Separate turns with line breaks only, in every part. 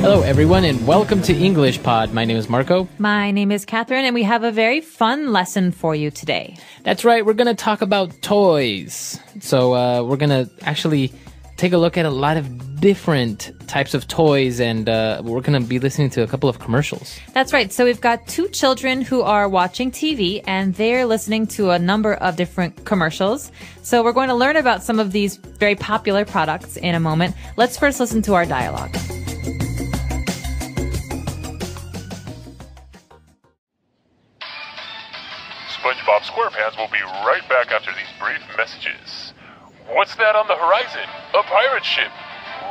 Hello, everyone, and welcome to EnglishPod. My name is Marco.
My name is Catherine, and we have a very fun lesson for you today.
That's right. We're going to talk about toys. So we're going to actually take a look at a lot of different types of toys, and we're going to be listening to a couple of commercials.
That's right. So we've got two children who are watching TV, and they're listening to a number of different commercials. So we're going to learn about some of these very popular products in a moment. Let's first listen to our dialogue.
Spongebob Squarepants will be right back after these brief messages. What's that on the horizon? A pirate ship.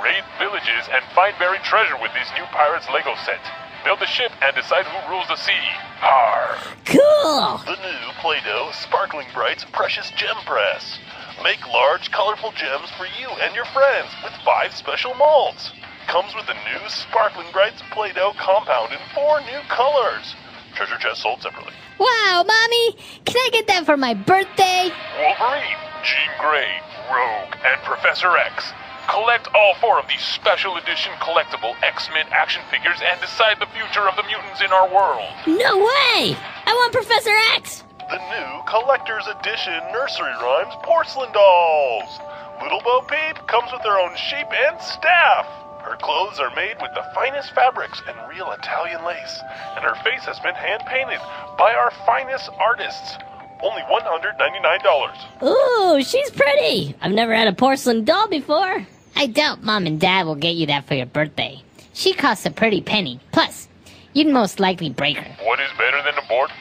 Raid villages and find buried treasure with this new Pirates Lego set. Build a ship and decide who rules the sea. Arr!
Cool!
The new Play-Doh Sparkling Brights Precious Gem Press. Make large, colorful gems for you and your friends with 5 special molds. Comes with the new Sparkling Brights Play-Doh compound in 4 new colors. Treasure chest sold separately.
Wow, Mommy! Can I get that for my birthday?
Wolverine, Jean Grey, Rogue, and Professor X. Collect all 4 of these special edition collectible X-Men action figures and decide the future of the mutants in our world.
No way! I want Professor X!
The new Collector's Edition Nursery Rhymes Porcelain Dolls. Little Bo Peep comes with her own sheep and staff. Her clothes are made with the finest fabrics and real Italian lace, and her face has been hand-painted by our finest artists. Only $199.
Ooh, she's pretty! I've never had a porcelain doll before. I doubt Mom and Dad will get you that for your birthday. She costs a pretty penny. Plus, you'd most likely break her.
What is better than a board?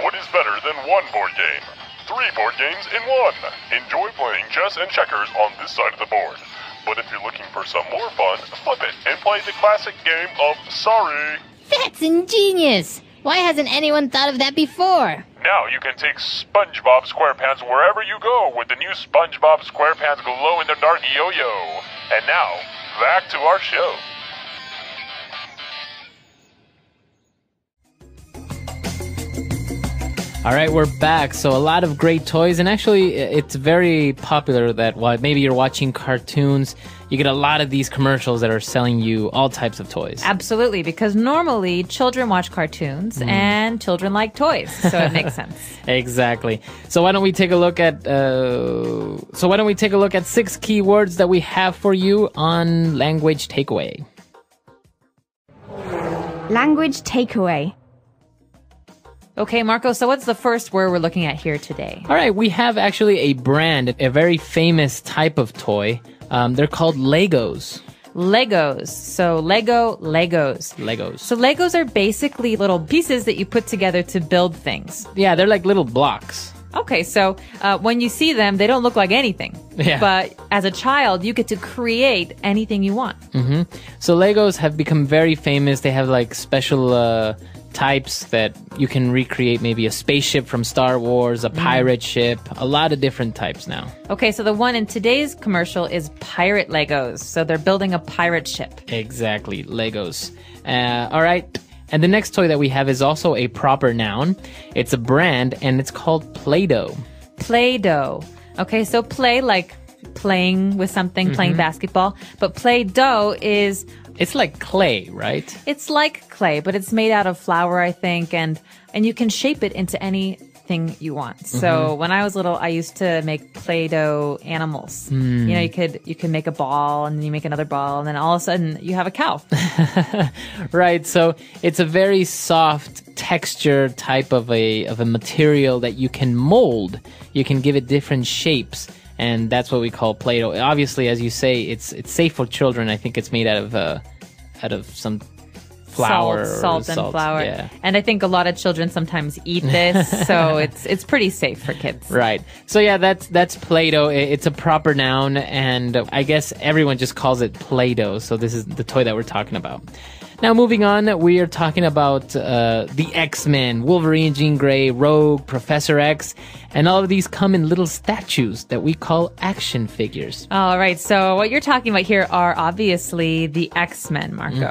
What is better than one board game? 3 board games in 1. Enjoy playing chess and checkers on this side of the board. But if you're looking for some more fun, flip it and play the classic game of Sorry.
That's ingenious! Why hasn't anyone thought of that before?
Now you can take SpongeBob Squarepants wherever you go with the new SpongeBob Squarepants glow-in-the-dark yo-yo. And now, back to our show.
All right, we're back. So a lot of great toys, and actually it's very popular that while maybe you're watching cartoons, you get a lot of these commercials that are selling you all types of toys.
Absolutely, because normally children watch cartoons and children like toys, so it makes sense.
Exactly. So why don't we take a look at 6 keywords that we have for you on language takeaway.
Language takeaway.
Okay, Marco, so what's the first word we're looking at here today?
All right, we have actually a brand, a very famous type of toy. They're called Legos.
Legos. So Legos. So Legos are basically little pieces that you put together to build things.
Yeah, they're like little blocks.
Okay, so when you see them, they don't look like anything.
Yeah.
But as a child, you get to create anything you want.
Mm-hmm. So Legos have become very famous. They have like special types that you can recreate, maybe a spaceship from Star Wars, a pirate ship, a lot of different types now.
Okay, so the one in today's commercial is pirate Legos. So they're building a pirate ship.
Exactly, Legos. All right. And the next toy that we have is also a proper noun. It's a brand, and it's called Play-Doh.
Play-Doh. Okay, so play, like playing with something, playing basketball. But Play-Doh is...
It's like clay, right?
It's like clay, but it's made out of flour, I think, and you can shape it into anything you want. So when I was little, I used to make Play-Doh animals. You know, you could make a ball, and then you make another ball, and then all of a sudden you have a cow.
Right. So it's a very soft texture type of a material that you can mold. You can give it different shapes. And that's what we call Play-Doh. Obviously, as you say, it's safe for children. I think it's made out of some flour,
salt and flour.
Yeah.
And I think a lot of children sometimes eat this, so it's pretty safe for kids.
Right. So yeah, that's Play-Doh. It's a proper noun, and I guess everyone just calls it Play-Doh. So this is the toy that we're talking about. Now, moving on, we are talking about the X-Men, Wolverine, Jean Grey, Rogue, Professor X, and all of these come in little statues that we call action figures.
All right, so what you're talking about here are obviously the X-Men, Marco.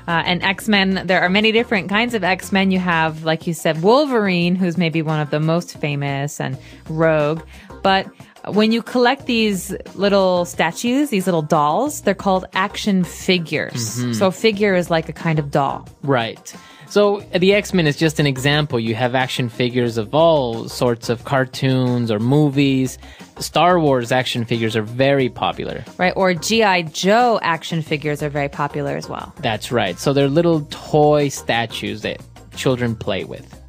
And X-Men, there are many different kinds of X-Men. You have, like you said, Wolverine, who's maybe one of the most famous, and Rogue. But When you collect these little statues, these little dolls, they're called action figures. So a figure is like a kind of doll.
Right. So the X-Men is just an example. You have action figures of all sorts of cartoons or movies. Star Wars action figures are very popular.
Right, or G.I. Joe action figures are very popular as well.
That's right. So they're little toy statues that children play with.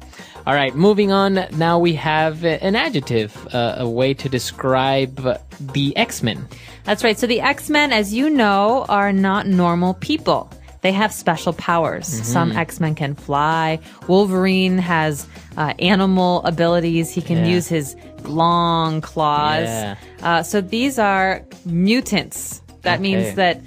All right, moving on. Now we have an adjective, a way to describe the X-Men.
That's right. So the X-Men, as you know, are not normal people. They have special powers. Some X-Men can fly. Wolverine has animal abilities. He can use his long claws. So these are mutants. That means that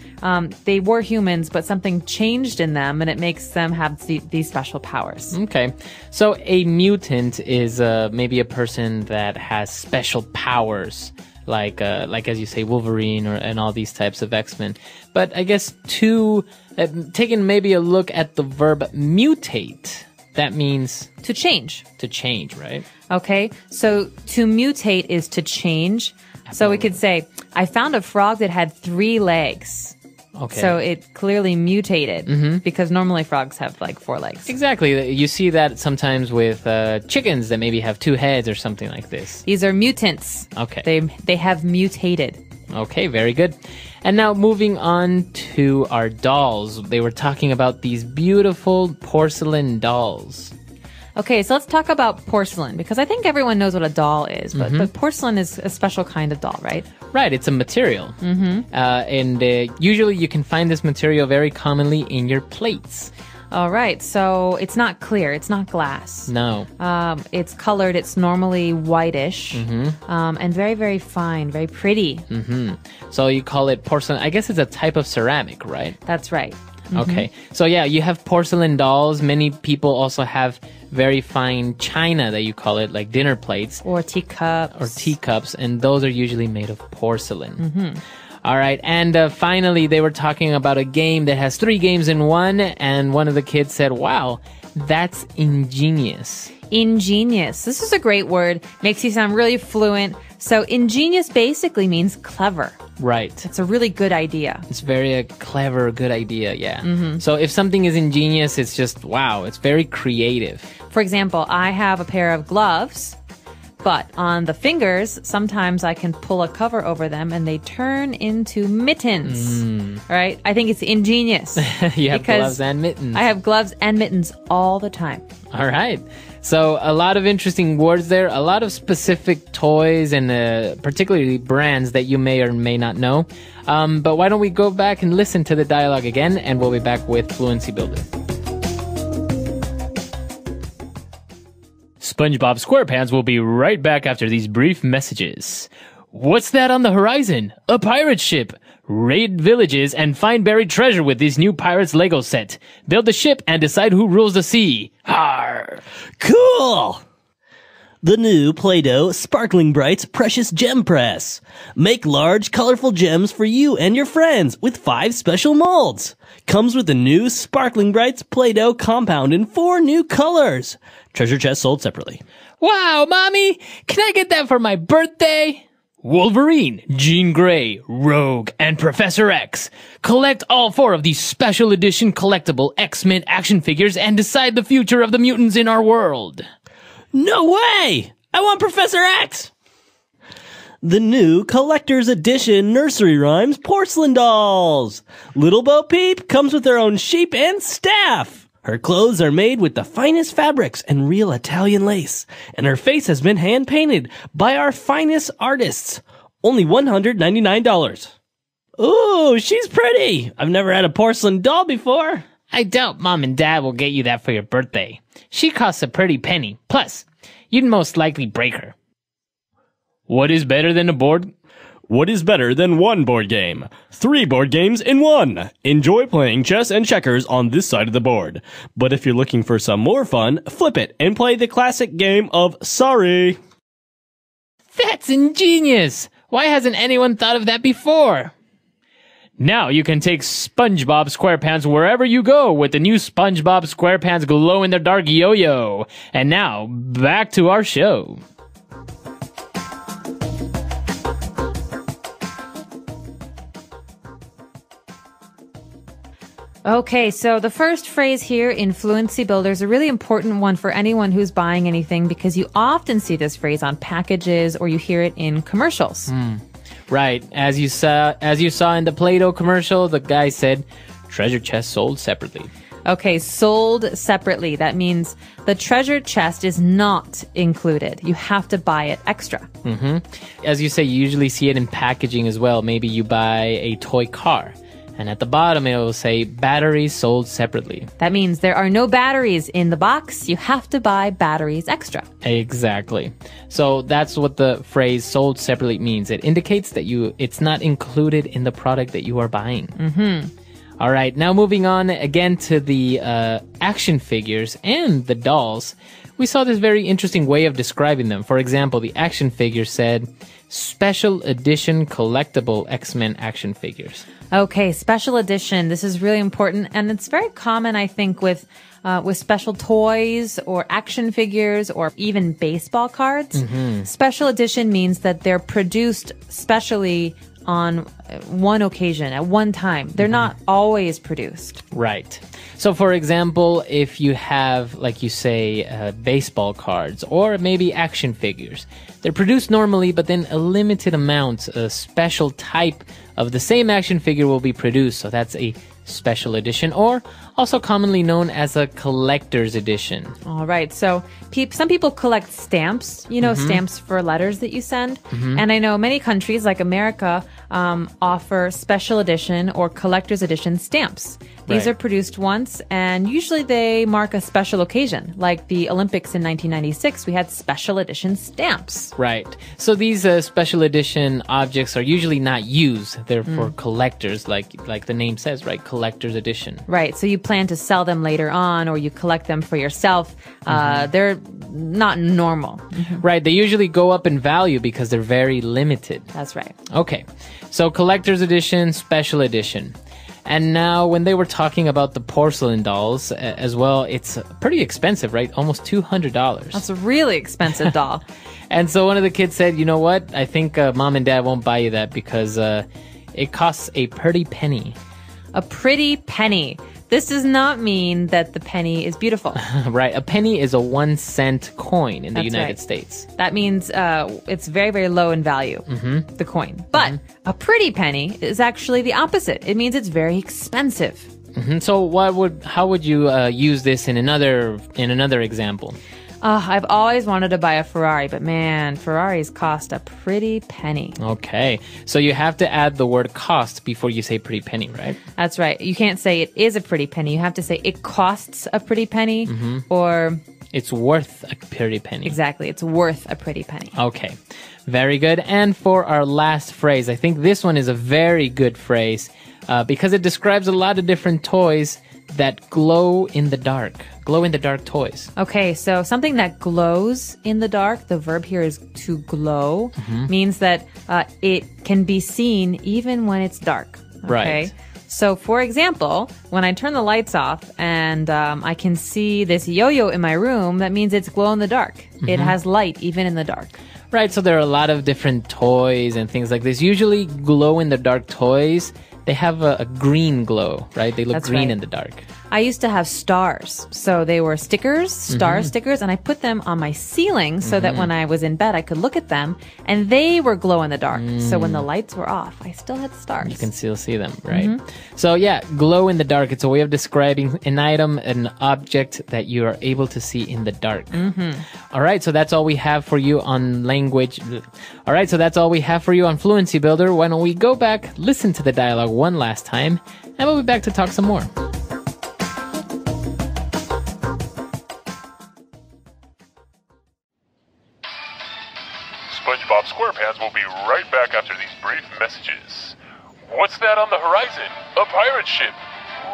they were humans, but something changed in them, and it makes them have these special powers.
Okay. So a mutant is maybe a person that has special powers, like as you say, Wolverine and all these types of X-Men. But I guess taking maybe a look at the verb mutate, that means
To change.
to change, right?
Okay. So to mutate is to change. So we could say, I found a frog that had 3 legs.
Okay.
So it clearly mutated because normally frogs have like 4 legs.
Exactly. You see that sometimes with chickens that maybe have 2 heads or something like this.
These are mutants.
Okay.
They have mutated.
Okay, very good. And now moving on to our dolls. They were talking about these beautiful porcelain dolls.
Okay, so let's talk about porcelain because I think everyone knows what a doll is, but porcelain is a special kind of doll, right?
Right, it's a material. And usually you can find this material very commonly in your plates.
All right, so it's not clear, it's not glass.
No.
It's colored, it's normally whitish, and very, very fine, very pretty.
So you call it porcelain. I guess it's a type of ceramic, right?
That's right.
Okay. So yeah, you have porcelain dolls. Many people also have very fine china that you call it, like dinner plates.
Or teacups.
And those are usually made of porcelain. All right. And finally, they were talking about a game that has 3 games in one. And one of the kids said, wow, that's ingenious.
Ingenious. This is a great word. Makes you sound really fluent. So ingenious basically means clever.
Right.
It's a really good idea.
It's very a clever, good idea. Yeah. So if something is ingenious, it's just, wow, it's very creative.
For example, I have a pair of gloves, but on the fingers, sometimes I can pull a cover over them and they turn into mittens. All right? I think it's ingenious.
You have
because
gloves and mittens.
I have gloves and mittens all the time.
All right. So a lot of interesting words there, a lot of specific toys and particularly brands that you may or may not know. But why don't we go back and listen to the dialogue again, and we'll be back with Fluency Builder. SpongeBob Squarepants will be right back after these brief messages. What's that on the horizon? A pirate ship! Raid villages and find buried treasure with this new Pirates Lego set. Build the ship and decide who rules the sea. Arr!
Cool! The new Play-Doh Sparkling Brights Precious Gem Press. Make large, colorful gems for you and your friends with 5 special molds. Comes with the new Sparkling Brights Play-Doh compound in 4 new colors. Treasure chest sold separately.
Wow, Mommy! Can I get that for my birthday? Wolverine, Jean Grey, Rogue, and Professor X. Collect all 4 of these special edition collectible X-Men action figures and decide the future of the mutants in our world.
No way! I want Professor X! The new collector's edition Nursery Rhymes porcelain dolls. Little Bo Peep comes with her own shape and staff. Her clothes are made with the finest fabrics and real Italian lace, and her face has been hand-painted by our finest artists. Only $199. Ooh, she's pretty. I've never had a porcelain doll before.
I doubt Mom and Dad will get you that for your birthday. She costs a pretty penny. Plus, you'd most likely break her. What is better than a board?
What is better than 1 board game? 3 board games in 1. Enjoy playing chess and checkers on this side of the board. But if you're looking for some more fun, flip it and play the classic game of Sorry.
That's ingenious! Why hasn't anyone thought of that before? Now you can take SpongeBob Squarepants wherever you go with the new SpongeBob Squarepants glow-in-the-dark yo-yo. And now, back to our show.
Okay, so the first phrase here in Fluency Builder is a really important one for anyone who's buying anything because you often see this phrase on packages or you hear it in commercials.
Right. As you saw in the Play-Doh commercial, the guy said, treasure chest sold separately.
Okay, sold separately. That means the treasure chest is not included. You have to buy it extra.
As you say, you usually see it in packaging as well. Maybe you buy a toy car. And at the bottom, it will say batteries sold separately.
That means there are no batteries in the box. You have to buy batteries extra.
Exactly. So that's what the phrase sold separately means. It indicates that it's not included in the product that you are buying. All right. Now moving on again to the action figures and the dolls. We saw this very interesting way of describing them. For example, the action figure said, special edition collectible X-Men action figures.
Okay, special edition. This is really important, and it's very common, I think, with special toys or action figures or even baseball cards. Special edition means that they're produced specially on one occasion at one time. They're not always produced.
Right. So, for example, if you have, like you say, baseball cards or maybe action figures, they're produced normally, but then a limited amount, a special type of the same action figure will be produced. So that's a special edition, or also commonly known as a collector's edition.
All right. So some people collect stamps, stamps for letters that you send. And I know many countries like America offer special edition or collector's edition stamps. These are produced once, and usually they mark a special occasion. Like the Olympics in 1996, we had special edition stamps.
Right. So these special edition objects are usually not used. They're for collectors, like the name says, right? Collector's edition.
Right. So you plan to sell them later on, or you collect them for yourself. They're not normal.
Right. They usually go up in value because they're very limited.
That's right.
Okay. So collector's edition, special edition. And now when they were talking about the porcelain dolls as well, it's pretty expensive, right? Almost $200.
That's a really expensive doll.
And so one of the kids said, you know what? I think mom and dad won't buy you that because it costs a pretty penny.
A pretty penny. This does not mean that the penny is beautiful.
Right. A penny is a 1-cent coin in the United States.
That means it's very, very low in value, the coin. But a pretty penny is actually the opposite. It means it's very expensive.
So how would you use this in another example?
I've always wanted to buy a Ferrari, but man, Ferraris cost a pretty penny.
Okay. So you have to add the word cost before you say pretty penny, right?
That's right. You can't say it is a pretty penny. You have to say it costs a pretty penny or...
It's worth a pretty penny.
Exactly. It's worth a pretty penny.
Okay. Very good. And for our last phrase, I think this one is a very good phrase because it describes a lot of different toys that glow in the dark. Glow in the dark toys.
Okay, so something that glows in the dark, the verb here is to glow, means that it can be seen even when it's dark. Okay?
Right.
So, for example, when I turn the lights off and I can see this yo-yo in my room, that means it's glow in the dark. It has light even in the dark.
Right, so there are a lot of different toys and things like this. Usually glow in the dark toys, they have a green glow, right? They look
That's
green
right.
in the dark.
I used to have stars. So they were stickers, star stickers, and I put them on my ceiling so that when I was in bed, I could look at them, and they were glow in the dark. So when the lights were off, I still had stars.
You can still see them, right? So yeah, glow in the dark. It's a way of describing an item, an object that you are able to see in the dark. All right, so that's all we have for you on language. All right, so that's all we have for you on Fluency Builder. Why don't we go back, listen to the dialogue one last time, and we'll be back to talk some more.
Spongebob Squarepants will be right back after these brief messages. What's that on the horizon? A pirate ship!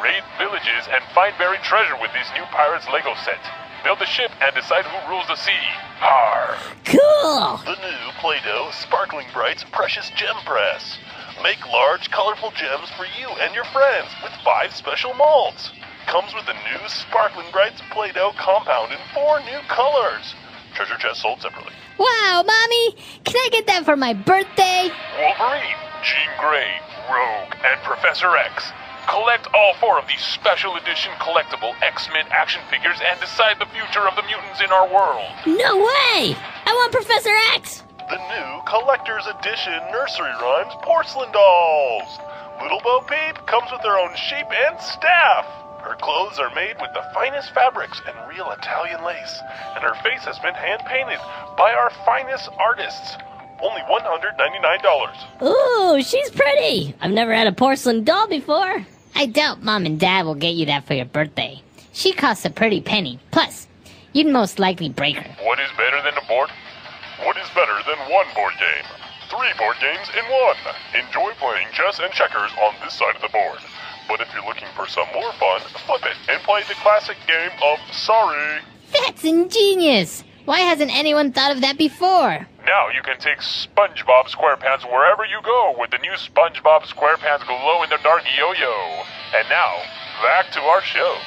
Raid villages and find buried treasure with these new Pirates Lego set. Build the ship and decide who rules the sea. Arr!
Cool!
The new Play-Doh Sparkling Brights Precious Gem Press. Make large, colorful gems for you and your friends with 5 special molds. Comes with the new Sparkling Brights Play-Doh compound in 4 new colors. Treasure chest sold separately.
Wow, Mommy! Can I get that for my birthday?
Wolverine, Jean Grey, Rogue, and Professor X. Collect all 4 of these special edition collectible X-Men action figures and decide the future of the mutants in our world.
No way! I want Professor X!
The new collector's edition Nursery Rhymes Porcelain Dolls. Little Bo Peep comes with her own shape and staff. Her clothes are made with the finest fabrics and real Italian lace, and her face has been hand-painted by our finest artists. Only $199.
Ooh, she's pretty! I've never had a porcelain doll before. I doubt Mom and Dad will get you that for your birthday. She costs a pretty penny. Plus, you'd most likely break her.
What is better than a board? What is better than 1 board game? 3 board games in 1. Enjoy playing chess and checkers on this side of the board. But if you're looking for some more fun, flip it and play the classic game of Sorry.
That's ingenious! Why hasn't anyone thought of that before?
Now you can take Spongebob Squarepants wherever you go with the new Spongebob Squarepants glow-in-the-dark yo-yo. And now, back to our show.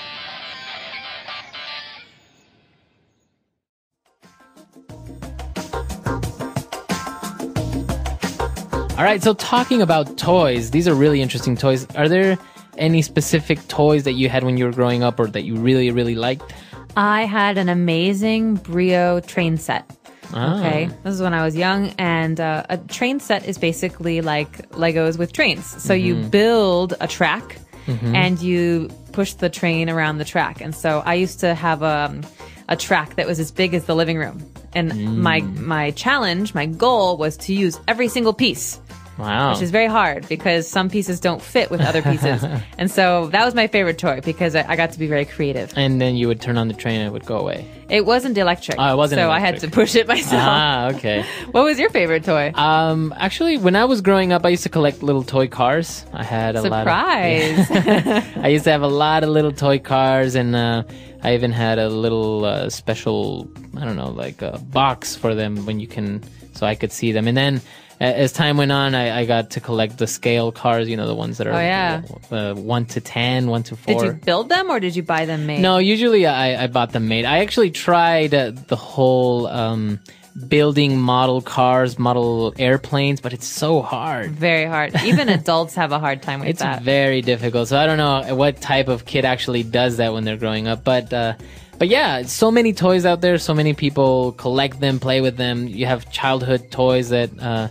All right, so talking about toys, these are really interesting toys. Are there any specific toys that you had when you were growing up or that you really, really liked?
I had an amazing Brio train set. Okay, this is when I was young, and a train set is basically like Legos with trains. So you build a track, and you push the train around the track. And so I used to have a track that was as big as the living room. And my challenge, my goal was to use every single piece.
Wow.
Which is very hard because some pieces don't fit with other pieces. And so that was my favorite toy because I got to be very creative.
And then you would turn on the train and it would go away.
It wasn't electric.
Oh, it wasn't
so
electric.
I had to push it myself.
Ah, okay.
What was your favorite toy?
Actually, when I was growing up, I used to collect little toy cars. I had a lot of...
Surprise!
I used to have a lot of little toy cars, and I even had a little special, I don't know, like a box for them when you can, so I could see them. And then as time went on, I got to collect the scale cars, you know, the ones that are 1 to 10, 1 to 4.
Did you build them or did you buy them made?
No, usually I bought them made. I actually tried the whole building model cars, model airplanes, but it's so hard.
Very hard. Even adults have a hard time with that.
It's very difficult. So I don't know what type of kid actually does that when they're growing up. But yeah, so many toys out there. So many people collect them, play with them. You have childhood toys that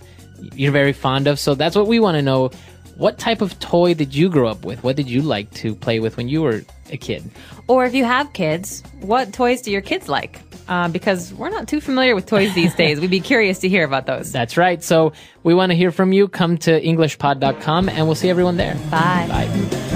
you're very fond of. So that's what we want to know. What type of toy did you grow up with? What did you like to play with when you were a kid?
Or if you have kids, what toys do your kids like? Because we're not too familiar with toys these days. We'd be curious to hear about those.
That's right. So we want to hear from you. Come to EnglishPod.com and we'll see everyone there.
Bye.
Bye.